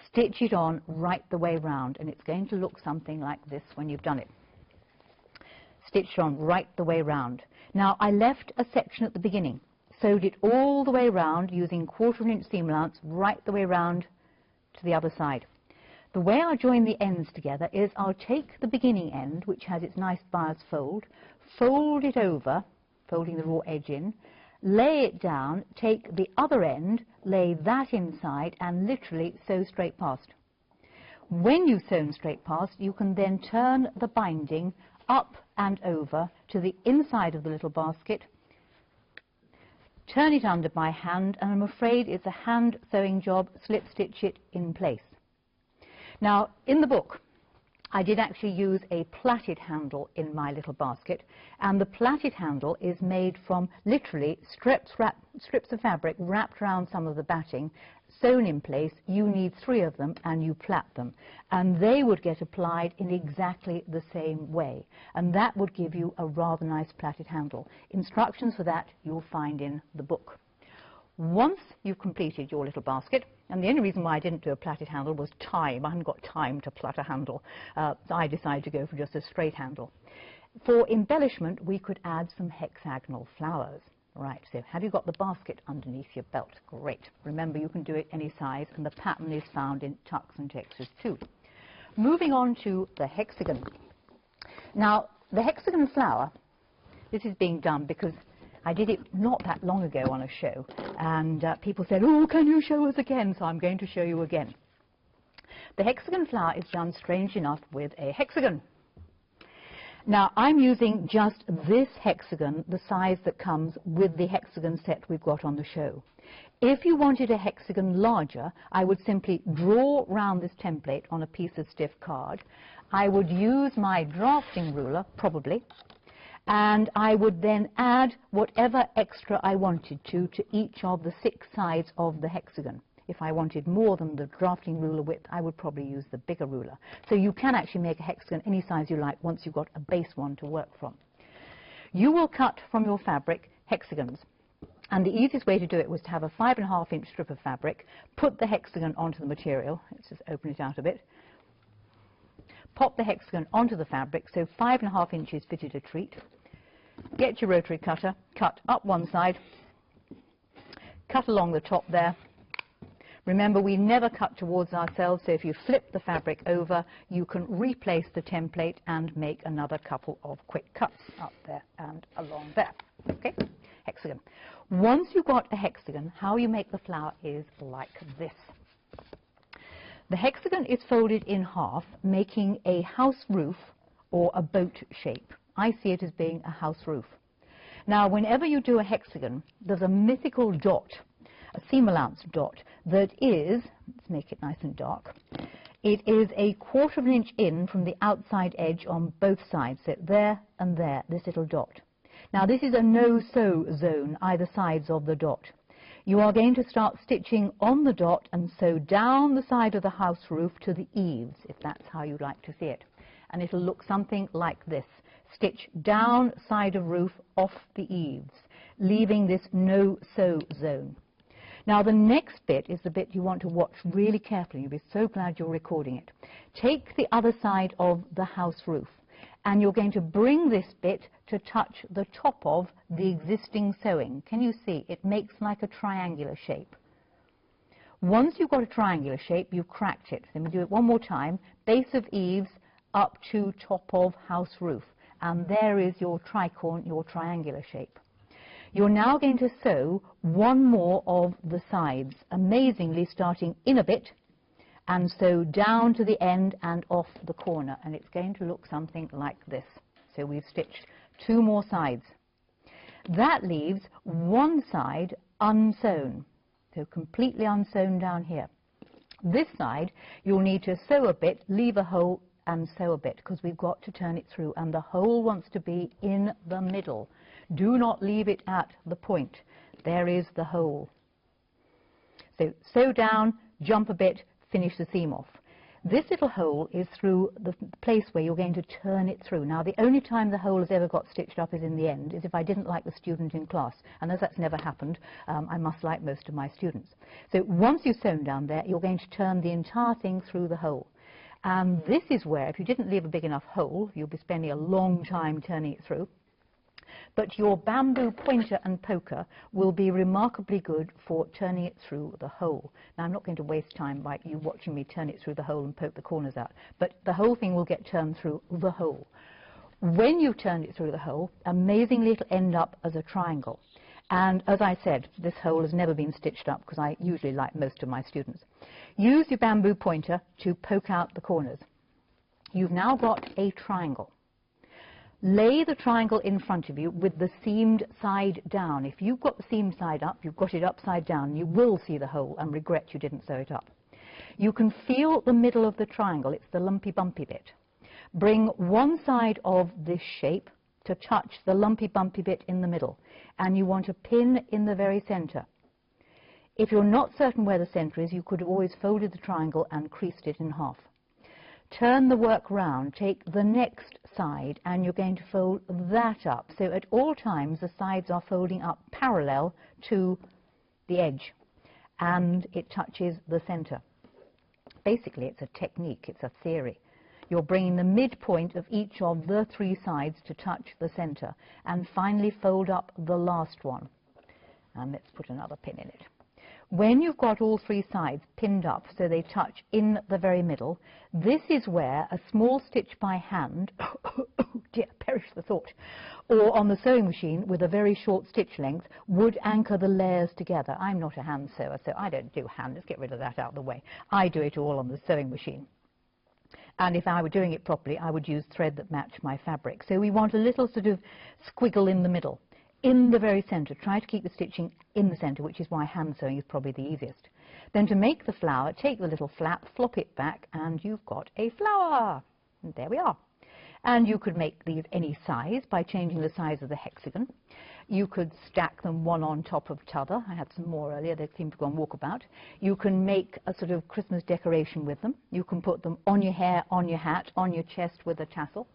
Stitch it on right the way round, and it's going to look something like this when you've done it. Stitched on right the way round. Now, I left a section at the beginning, sewed it all the way round using 1/4 inch seam allowance right the way round to the other side. The way I'll join the ends together is I'll take the beginning end, which has its nice bias fold it over, folding the raw edge in, lay it down, take the other end, lay that inside, and literally sew straight past. When you've sewn straight past, you can then turn the binding up and over to the inside of the little basket, turn it under by hand, and I'm afraid it's a hand sewing job, slip stitch it in place. Now, in the book, I did actually use a plaited handle in my little basket, and the plaited handle is made from literally strips of fabric wrapped around some of the batting, sewn in place. You need 3 of them, and you plait them, and they would get applied in exactly the same way, and that would give you a rather nice plaited handle. Instructions for that you'll find in the book. Once you've completed your little basket, and the only reason why I didn't do a plaited handle was time. I hadn't got time to plait a handle. So I decided to go for just a straight handle. For embellishment, we could add some hexagonal flowers. Right, so have you got the basket underneath your belt? Great. Remember, you can do it any size, and the pattern is found in tucks and textures too. Moving on to the hexagon. Now, the hexagon flower, this is being done because I did it not that long ago on a show, and people said, oh, can you show us again? So I'm going to show you again. The hexagon flower is done, strange enough, with a hexagon. Now, I'm using just this hexagon, the size that comes with the hexagon set we've got on the show. If you wanted a hexagon larger, I would simply draw round this template on a piece of stiff card. I would use my drafting ruler, probably, and I would then add whatever extra I wanted to each of the 6 sides of the hexagon. If I wanted more than the drafting ruler width, I would probably use the bigger ruler. So you can actually make a hexagon any size you like once you've got a base one to work from. You will cut from your fabric hexagons. And the easiest way to do it was to have a 5.5-inch strip of fabric, put the hexagon onto the material. Let's just open it out a bit. Pop the hexagon onto the fabric, so 5.5 inches fitted a treat. Get your rotary cutter, cut up one side, cut along the top there. Remember, we never cut towards ourselves, so if you flip the fabric over, you can replace the template and make another couple of quick cuts up there and along there. Okay, hexagon. Once you've got a hexagon, how you make the flower is like this. The hexagon is folded in half, making a house roof or a boat shape. I see it as being a house roof. Now, whenever you do a hexagon, there's a mythical dot, a seam allowance dot, that is, let's make it nice and dark, it is 1/4 of an inch in from the outside edge on both sides, so there and there, this little dot. Now, this is a no-sew zone, either sides of the dot. You are going to start stitching on the dot and sew down the side of the house roof to the eaves, if that's how you'd like to see it. And it'll look something like this. Stitch down side of roof off the eaves, leaving this no-sew zone. Now, the next bit is the bit you want to watch really carefully. You'll be so glad you're recording it. Take the other side of the house roof, and you're going to bring this bit to touch the top of the existing sewing. Can you see? It makes like a triangular shape. Once you've got a triangular shape, you've cracked it. Let me do it one more time. Base of eaves up to top of house roof. And there is your tricorn, your triangular shape. You're now going to sew one more of the sides, amazingly starting in a bit, and sew down to the end and off the corner, and it's going to look something like this. So we've stitched 2 more sides. That leaves one side unsewn, so completely unsewn down here. This side, you'll need to sew a bit, leave a hole, and sew a bit, because we've got to turn it through, and the hole wants to be in the middle. Do not leave it at the point. There is the hole. So sew down, jump a bit, finish the seam off. This little hole is through the place where you're going to turn it through. Now, the only time the hole has ever got stitched up is in the end, is if I didn't like the student in class. And as that's never happened, I must like most of my students. So once you've sewn down there, you're going to turn the entire thing through the hole. And this is where, if you didn't leave a big enough hole, you'll be spending a long time turning it through. But your bamboo pointer and poker will be remarkably good for turning it through the hole. Now, I'm not going to waste time by you watching me turn it through the hole and poke the corners out, but the whole thing will get turned through the hole. When you've turned it through the hole, amazingly it'll end up as a triangle. And as I said, this hole has never been stitched up, because I usually like most of my students. Use your bamboo pointer to poke out the corners. You've now got a triangle. Lay the triangle in front of you with the seamed side down. If you've got the seamed side up, you've got it upside down, you will see the hole and regret you didn't sew it up. You can feel the middle of the triangle. It's the lumpy bumpy bit. Bring one side of this shape to touch the lumpy bumpy bit in the middle, and you want a pin in the very center. If you're not certain where the center is, you could have always folded the triangle and creased it in half. Turn the work round, take the next side, and you're going to fold that up. So at all times, the sides are folding up parallel to the edge, and it touches the center. Basically, it's a technique, it's a theory. You're bringing the midpoint of each of the 3 sides to touch the center, and finally fold up the last one. And let's put another pin in it. When you've got all 3 sides pinned up so they touch in the very middle, this is where a small stitch by hand, oh dear, perish the thought, or on the sewing machine with a very short stitch length would anchor the layers together. I'm not a hand sewer, so I don't do hand. Let's get rid of that out of the way. I do it all on the sewing machine. And if I were doing it properly, I would use thread that matched my fabric. So we want a little sort of squiggle in the middle. In the very center, try to keep the stitching in the center, which is why hand sewing is probably the easiest. Then to make the flower, take the little flap, flop it back, and you've got a flower. And there we are. And you could make these any size by changing the size of the hexagon. You could stack them one on top of t'other. I had some more earlier. They seem to go on walkabout. You can make a sort of Christmas decoration with them. You can put them on your hair, on your hat, on your chest with a tassel.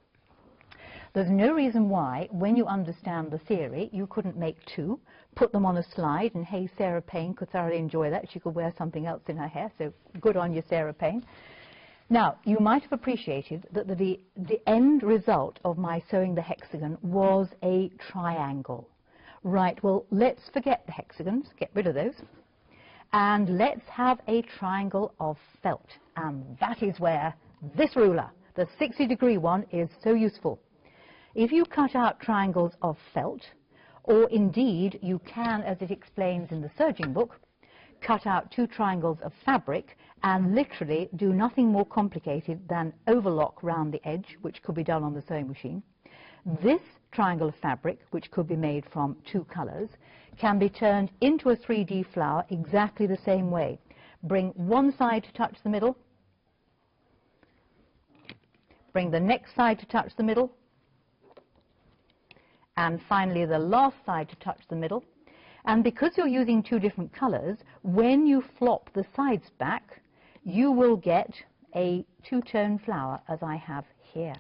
There's no reason why, when you understand the theory, you couldn't make two, put them on a slide, and hey, Sarah Payne could thoroughly enjoy that. She could wear something else in her hair, so good on you, Sarah Payne. Now, you might have appreciated that the end result of my sewing the hexagon was a triangle. Right, well, let's forget the hexagons, get rid of those, and let's have a triangle of felt. And that is where this ruler, the 60-degree one, is so useful. If you cut out triangles of felt, or indeed you can, as it explains in the Serging book, cut out 2 triangles of fabric and literally do nothing more complicated than overlock round the edge, which could be done on the sewing machine. This triangle of fabric, which could be made from 2 colors, can be turned into a 3D flower exactly the same way. Bring one side to touch the middle, bring the next side to touch the middle, and finally the last side to touch the middle. And because you're using 2 different colors, when you flop the sides back, you will get a 2-tone flower, as I have here.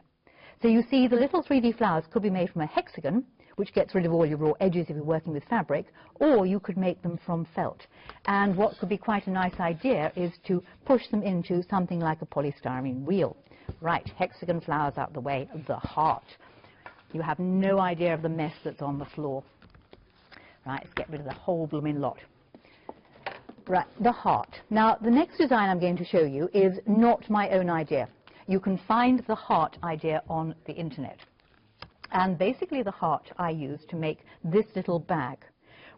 So you see, the little 3D flowers could be made from a hexagon, which gets rid of all your raw edges if you're working with fabric, or you could make them from felt. And what could be quite a nice idea is to push them into something like a polystyrene wheel. Right, hexagon flowers out the way, the heart. You have no idea of the mess that's on the floor. Right, let's get rid of the whole blooming lot. Right, the heart. Now, the next design I'm going to show you is not my own idea. You can find the heart idea on the internet. And basically the heart I use to make this little bag,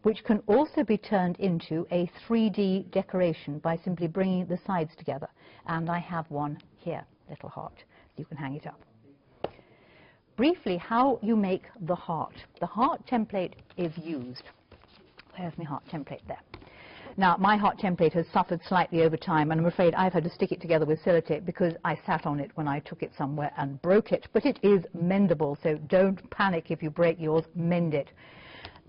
which can also be turned into a 3D decoration by simply bringing the sides together. And I have one here, little heart. You can hang it up. Briefly, how you make the heart. The heart template is used. Where's my heart template? There. Now, my heart template has suffered slightly over time, and I'm afraid I've had to stick it together with sellotape because I sat on it when I took it somewhere and broke it. But it is mendable, so don't panic if you break yours, mend it.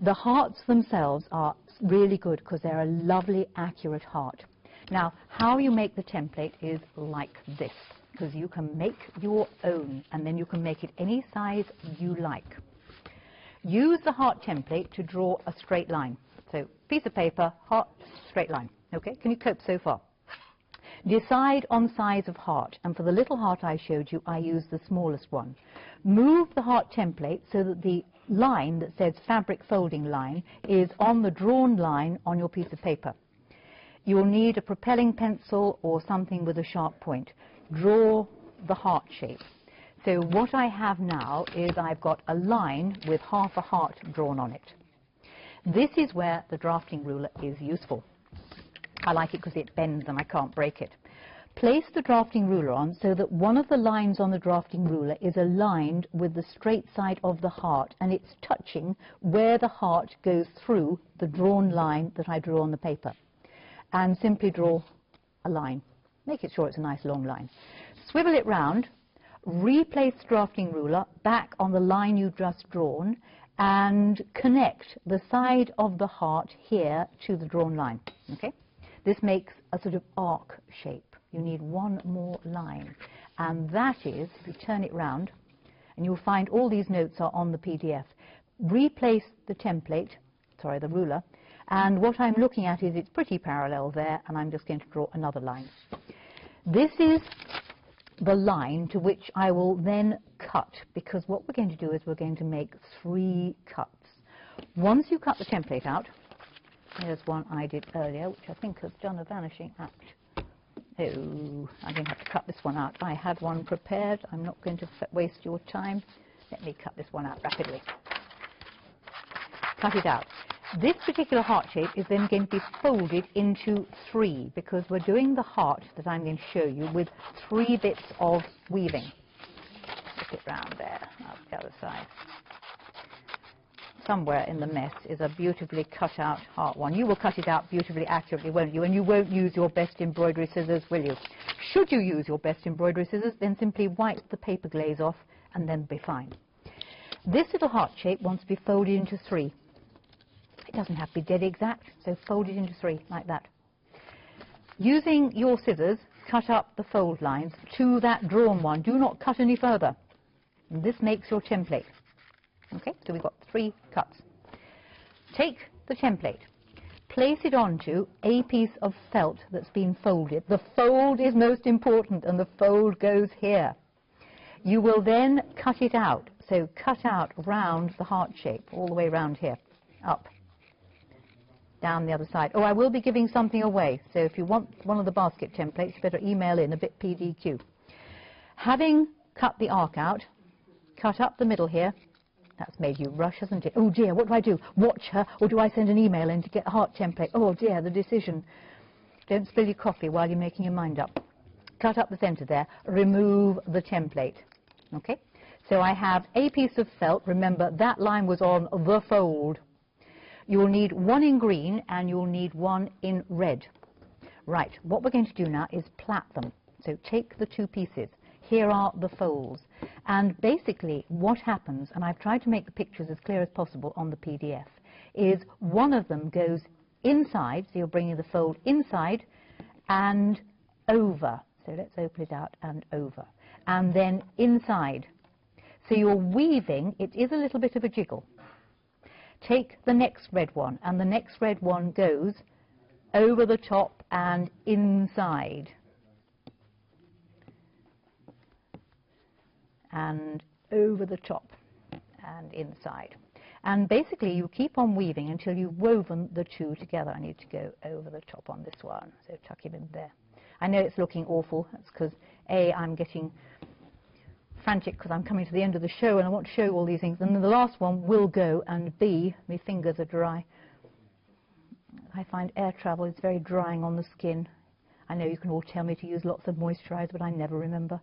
The hearts themselves are really good because they're a lovely, accurate heart. Now, how you make the template is like this, because you can make your own, and then you can make it any size you like. Use the heart template to draw a straight line. So, piece of paper, heart, straight line. Okay, can you cope so far? Decide on size of heart, and for the little heart I showed you, I used the smallest one. Move the heart template so that the line that says fabric folding line is on the drawn line on your piece of paper. You will need a propelling pencil or something with a sharp point. Draw the heart shape. So what I have now is I've got a line with half a heart drawn on it. This is where the drafting ruler is useful. I like it because it bends and I can't break it. Place the drafting ruler on so that one of the lines on the drafting ruler is aligned with the straight side of the heart, and it's touching where the heart goes through the drawn line that I drew on the paper. And simply draw a line. Make it sure it's a nice long line. Swivel it round, replace the drafting ruler back on the line you've just drawn, and connect the side of the heart here to the drawn line. Okay? This makes a sort of arc shape. You need one more line, and that is, if you turn it round, and you'll find all these notes are on the PDF. Replace the template, sorry, the ruler, and what I'm looking at is it's pretty parallel there, and I'm just going to draw another line. This is the line to which I will then cut, because what we're going to do is we're going to make 3 cuts. Once you cut the template out, here's one I did earlier, which I think has done a vanishing act. Oh, I'm going to have to cut this one out. I had one prepared. I'm not going to waste your time. Let me cut this one out rapidly. Cut it out. This particular heart shape is then going to be folded into 3, because we're doing the heart that I'm going to show you with 3 bits of weaving. Put it round there, out the other side. Somewhere in the mess is a beautifully cut out heart one. You will cut it out beautifully accurately, won't you? And you won't use your best embroidery scissors, will you? Should you use your best embroidery scissors, then simply wipe the paper glaze off and then be fine. This little heart shape wants to be folded into 3. It doesn't have to be dead exact, so fold it into 3 like that. Using your scissors, cut up the fold lines to that drawn one. Do not cut any further. And this makes your template. Okay, so we've got 3 cuts. Take the template, place it onto a piece of felt that's been folded. The fold is most important, and the fold goes here. You will then cut it out. So cut out round the heart shape, all the way round here, up, down the other side. Oh, I will be giving something away, so if you want one of the basket templates, you better email in a bit PDQ. Having cut the arc out, cut up the middle here. That's made you rush, hasn't it? Oh dear, what do? Watch her, or do I send an email in to get a heart template? Oh dear, the decision. Don't spill your coffee while you're making your mind up. Cut up the centre there, remove the template. Okay? So I have a piece of felt. Remember, that line was on the fold. You'll need 1 in green and you'll need 1 in red. Right, what we're going to do now is plait them. So take the 2 pieces. Here are the folds. And basically what happens, and I've tried to make the pictures as clear as possible on the PDF, is one of them goes inside, so you're bringing the fold inside and over. So let's open it out and over. And then inside. So you're weaving, it is a little bit of a jiggle. Take the next red one, and the next red one goes over the top and inside. And over the top and inside. And basically you keep on weaving until you've woven the 2 together. I need to go over the top on this one, so tuck it in there. I know it's looking awful. That's because A, I'm getting frantic because I'm coming to the end of the show and I want to show you all these things, and then the last one will go, and B, my fingers are dry. I find air travel is very drying on the skin. I know you can all tell me to use lots of moisturizer, but I never remember.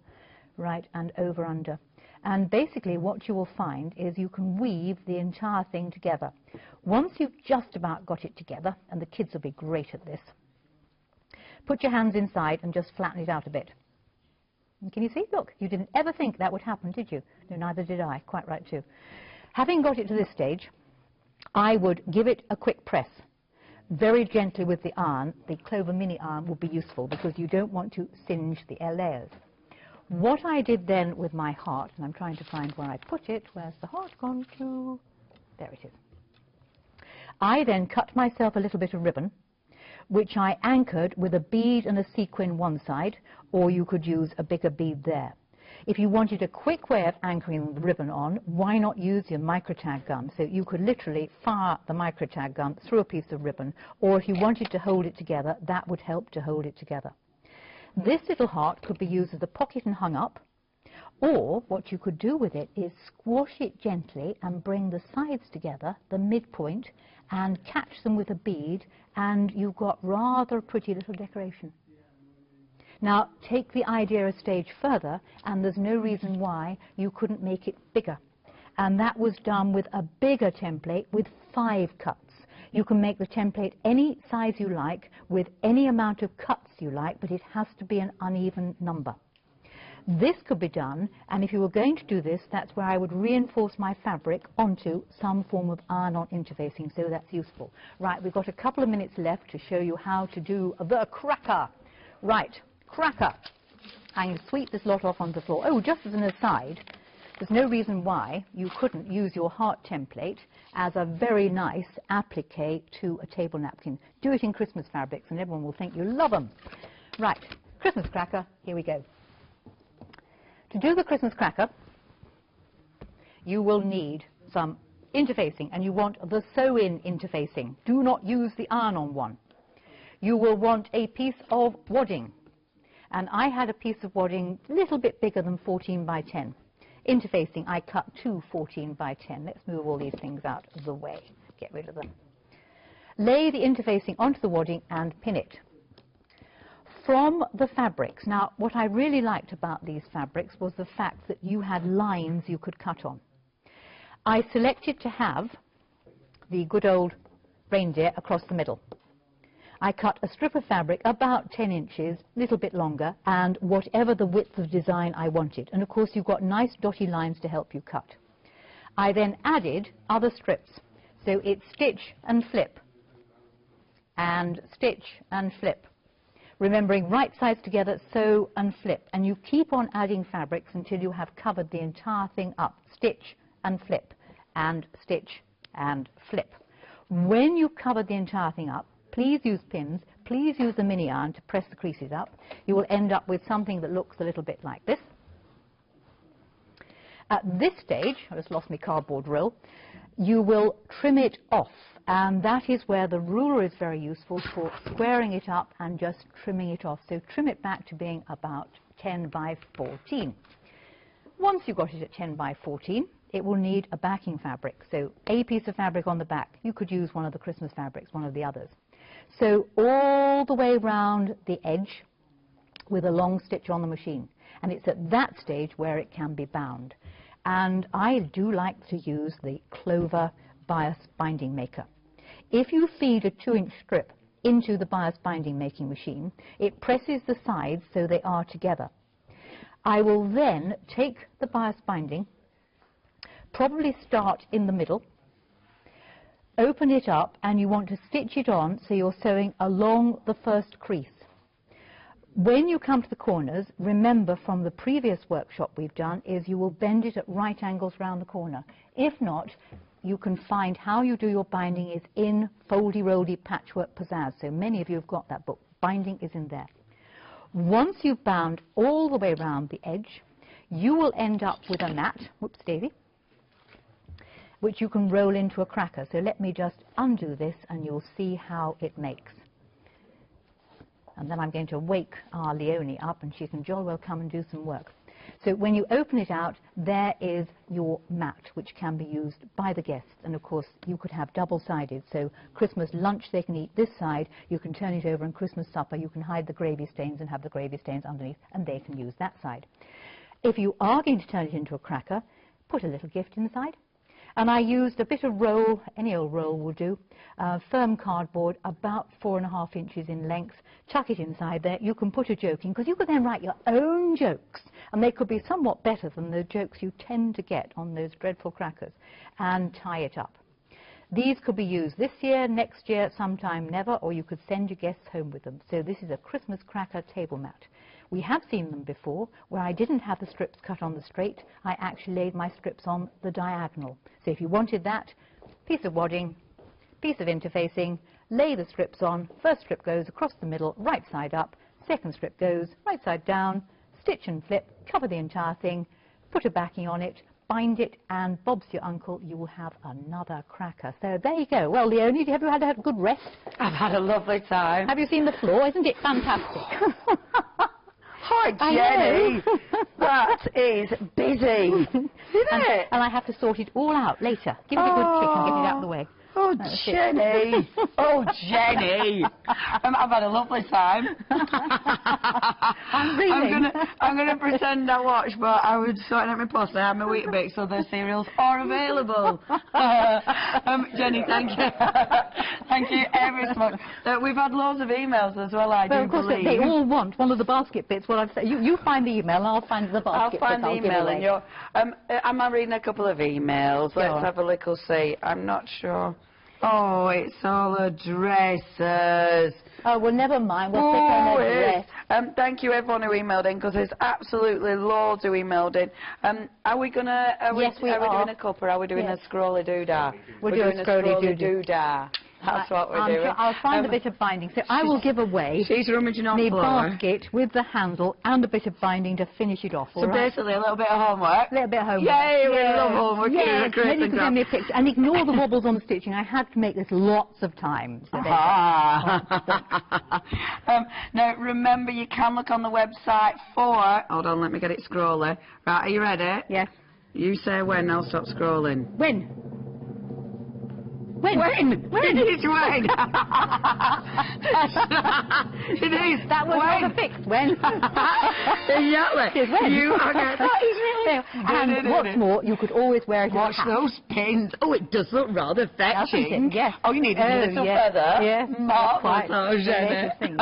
Right, and over under. And basically what you will find is you can weave the entire thing together. Once you've just about got it together, and the kids will be great at this, put your hands inside and just flatten it out a bit. And can you see? Look, you didn't ever think that would happen, did you? No, neither did I. Quite right too. Having got it to this stage, I would give it a quick press. Very gently with the iron. The Clover mini iron will be useful because you don't want to singe the layers. What I did then with my heart, and I'm trying to find where I put it. Where's the heart gone to? There it is. I then cut myself a little bit of ribbon, which I anchored with a bead and a sequin one side, or you could use a bigger bead there. If you wanted a quick way of anchoring the ribbon on, why not use your microtag gun? So you could literally fire the microtag gun through a piece of ribbon, or if you wanted to hold it together, that would help to hold it together. This little heart could be used as a pocket and hung up, or what you could do with it is squash it gently and bring the sides together, the midpoint, and catch them with a bead, and you've got rather a pretty little decoration. Now take the idea a stage further, and there's no reason why you couldn't make it bigger. And that was done with a bigger template with 5 cuts. You can make the template any size you like, with any amount of cuts you like, but it has to be an uneven number. This could be done, and if you were going to do this, that's where I would reinforce my fabric onto some form of iron-on interfacing, so that's useful. Right, we've got a couple of minutes left to show you how to do the cracker. Right, cracker. I'm going to sweep this lot off on the floor. Oh, just as an aside, there's no reason why you couldn't use your heart template as a very nice applique to a table napkin. Do it in Christmas fabrics and everyone will think you love them. Right, Christmas cracker, here we go. To do the Christmas cracker, you will need some interfacing, and you want the sew-in interfacing. Do not use the iron-on one. You will want a piece of wadding, and I had a piece of wadding a little bit bigger than 14 by 10. Interfacing, I cut 2 14 by 10. Let's move all these things out of the way, get rid of them. Lay the interfacing onto the wadding and pin it. From the fabrics, now what I really liked about these fabrics was the fact that you had lines you could cut on. I selected to have the good old reindeer across the middle. I cut a strip of fabric about 10 inches, a little bit longer, and whatever the width of design I wanted. And of course you've got nice dotty lines to help you cut. I then added other strips. So it's stitch and flip, and stitch and flip. Remembering right sides together, sew and flip. And you keep on adding fabrics until you have covered the entire thing up. Stitch and flip, and stitch and flip. When you've covered the entire thing up, please use pins, please use the mini iron to press the creases up. You will end up with something that looks a little bit like this. At this stage, I just lost my cardboard roll, you will trim it off, and that is where the ruler is very useful for squaring it up and just trimming it off. So trim it back to being about 10 by 14. Once you've got it at 10 by 14, it will need a backing fabric. So a piece of fabric on the back. You could use one of the Christmas fabrics, one of the others. So all the way round the edge with a long stitch on the machine. And it's at that stage where it can be bound. And I do like to use the Clover bias binding maker. If you feed a 2-inch strip into the bias binding making machine, it presses the sides so they are together. I will then take the bias binding, probably start in the middle, open it up, and you want to stitch it on so you're sewing along the first crease. When you come to the corners, remember from the previous workshop we've done is you will bend it at right angles round the corner. If not, you can find how you do your binding is in Foldy Roldy Patchwork Pizzazz. So many of you have got that book. Binding is in there. Once you've bound all the way around the edge, you will end up with a mat, whoops daisy, which you can roll into a cracker. So let me just undo this and you'll see how it makes. And then I'm going to wake our Leonie up and she can jolly well come and do some work. So when you open it out, there is your mat, which can be used by the guests. And of course, you could have double-sided. So Christmas lunch, they can eat this side. You can turn it over, and Christmas supper, you can hide the gravy stains and have the gravy stains underneath, and they can use that side. If you are going to turn it into a cracker, put a little gift inside. And I used a bit of roll, any old roll will do, firm cardboard, about 4.5 inches in length. Tuck it inside there. You can put a joke in, because you could then write your own jokes, and they could be somewhat better than the jokes you tend to get on those dreadful crackers, and tie it up. These could be used this year, next year, sometime never, or you could send your guests home with them. So this is a Christmas cracker table mat. We have seen them before, where I didn't have the strips cut on the straight. I actually laid my strips on the diagonal. So if you wanted that, piece of wadding, piece of interfacing, lay the strips on. First strip goes across the middle, right side up. Second strip goes right side down, stitch and flip, cover the entire thing, put a backing on it, bind it, and Bob's your uncle, you will have another cracker. So there you go. Well, Leonie, have you had a good rest? I've had a lovely time. Have you seen the floor? Isn't it fantastic? Hi, Jenny. That is busy, isn't it? And I have to sort it all out later. Give it a good kick and get it out of the way. Oh, Jenny. Oh, Jenny. I've had a lovely time. I'm reading. I'm gonna pretend I watched, but I was sorting out my post. I had my Weetabix, so the cereals are available. Jenny, thank you. Thank you ever so much. We've had loads of emails as well, I do of course, believe. they all want one of the basket bits. What I've said. You find the email, and I'll find the basket bits. I'll find the email, and you're... am I reading a couple of emails? Let's have a little see. I'm not sure. Oh, it's all the dresses. Oh, well, never mind. We'll stick on the dress. Thank you, everyone who emailed in, because there's absolutely loads who emailed in. Are we going to... Yes, we are. Are we doing a cup, or are we doing a scrolly doodah? We're doing a scrolly doodah. That's what we're doing. Sure I'll find a bit of binding. So I will give away she's rummaging on the floor. basket with the handle and a bit of binding to finish it off. So basically a little bit of homework. A little bit of homework. Yay, we love homework. Yes, then you can send me a picture. And ignore the wobbles on the stitching. I had to make this lots of times. So now, remember, you can look on the website for... Hold on, let me get it scrolling. Right, are you ready? Yes. You say when, I'll stop scrolling. When? When? It is when. It is. That was not a fix. When? Exactly. It's when. You are going, that is really... And what's more, you could always wear it. Watch those pins. Oh, it does look rather fetching. Yes. Oh, you need a little feather. Yes. Marvellous. Oh, Jenny. Things,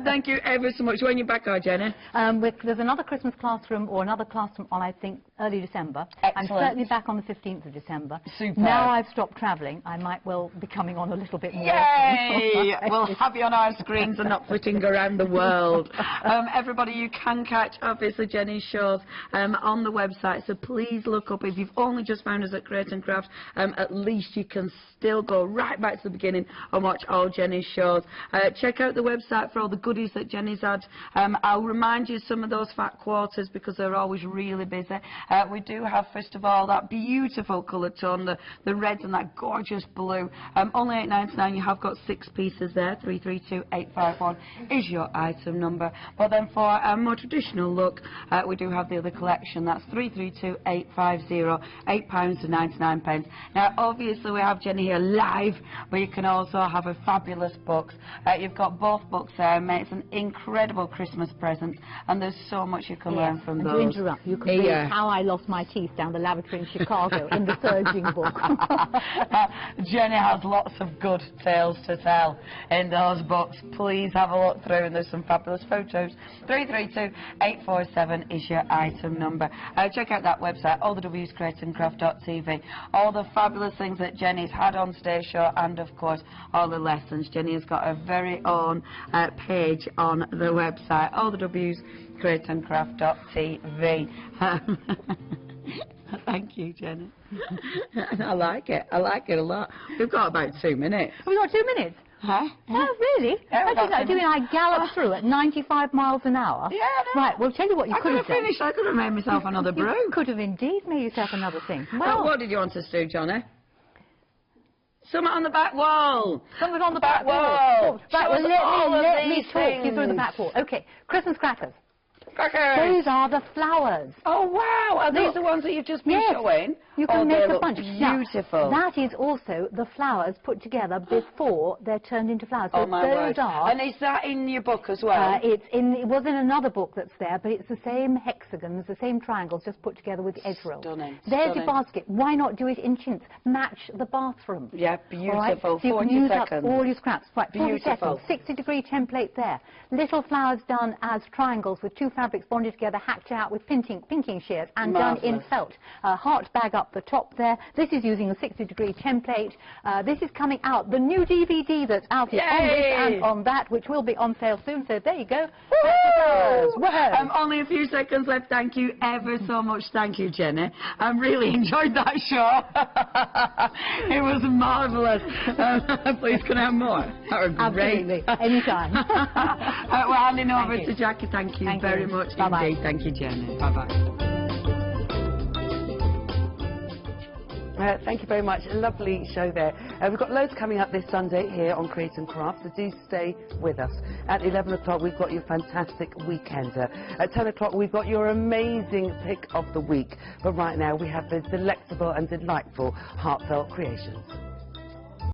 thank you ever so much. When you back, Jenny? There's another Christmas classroom, or another classroom on, I think, early December. Excellent. I'm certainly back on the 15th of December. Super. Now I've stopped travelling. travelling, I might well be coming on a little bit more. Yay! We'll have you on our screens and not flitting around the world. Everybody, you can catch, obviously, Jennie's shows on the website, so please look up. If you've only just found us at Create and Craft, at least you can still go right back to the beginning and watch all Jennie's shows. Check out the website for all the goodies that Jennie's had. I'll remind you some of those fat quarters because they're always really busy. We do have, first of all, that beautiful colour tone, the reds and that gorgeous blue. Only £8.99. You have got 6 pieces there. 332851 is your item number. But then for a more traditional look, we do have the other collection. That's 332850, £8.99. Now, obviously, we have Jennie here live, but you can also have a fabulous box. You've got both books there, mate. It's an incredible Christmas present, and there's so much you can learn from those. To interrupt, you can read How I Lost My Teeth Down the Lavatory in Chicago in the Serging book. Jennie has lots of good tales to tell in those books. Please have a look through, and there's some fabulous photos. 332847 is your item number. Check out that website, all the W's, createandcraft.tv. All the fabulous things that Jennie's had on stage show, and of course all the lessons. Jennie has got a very own page on the website, all the W's, createandcraft.tv. Thank you, Jennie. I like it a lot. We've got about 2 minutes. We've got 2 minutes? Huh? Oh, really? Yeah, I gallop through at 95 miles an hour? Yeah, no. Right, well, tell you what you could have done. Finished. I could have made myself another brew. You could have indeed made yourself another thing. Well, what did you want us to do, Johnny? Something on the back wall. Something on the back wall. Right, well, let me talk you through the back wall. Okay, Christmas crackers. Crackers. Those are the flowers. Oh, wow. Are these the ones that you've just been showing? You can make a bunch. Beautiful. Now, that is also the flowers put together before they're turned into flowers. So oh, my word. And is that in your book as well? It was in another book that's there, but it's the same hexagons, the same triangles, just put together with edge rolls. Stunning. There's your basket. Why not do it in chintz? Match the bathroom. Yeah, beautiful. Right? So you 40 can use seconds. Up all your scraps. Right, Beautiful. 60-degree template there. Little flowers done as triangles with 2 fabrics bonded together, hacked out with pinking shears, and done in felt. Heart bag up the top there. This is using a 60-degree template. This is coming out, the new DVD that's out here on this and on that, which will be on sale soon. So there you go. Only a few seconds left. Thank you ever so much. Thank you, Jennie. I really enjoyed that show. It was marvellous. Please, can I have more? That was great. Absolutely. Anytime. We're handing over to Jackie. Thank you very much indeed. Thank you, Jennie. Bye-bye. Thank you very much. A lovely show there. We've got loads coming up this Sunday here on Create and Craft, so do stay with us. At 11 o'clock, we've got your fantastic Weekender. At 10 o'clock, we've got your amazing pick of the week. But right now, we have the delectable and delightful Heartfelt Creations.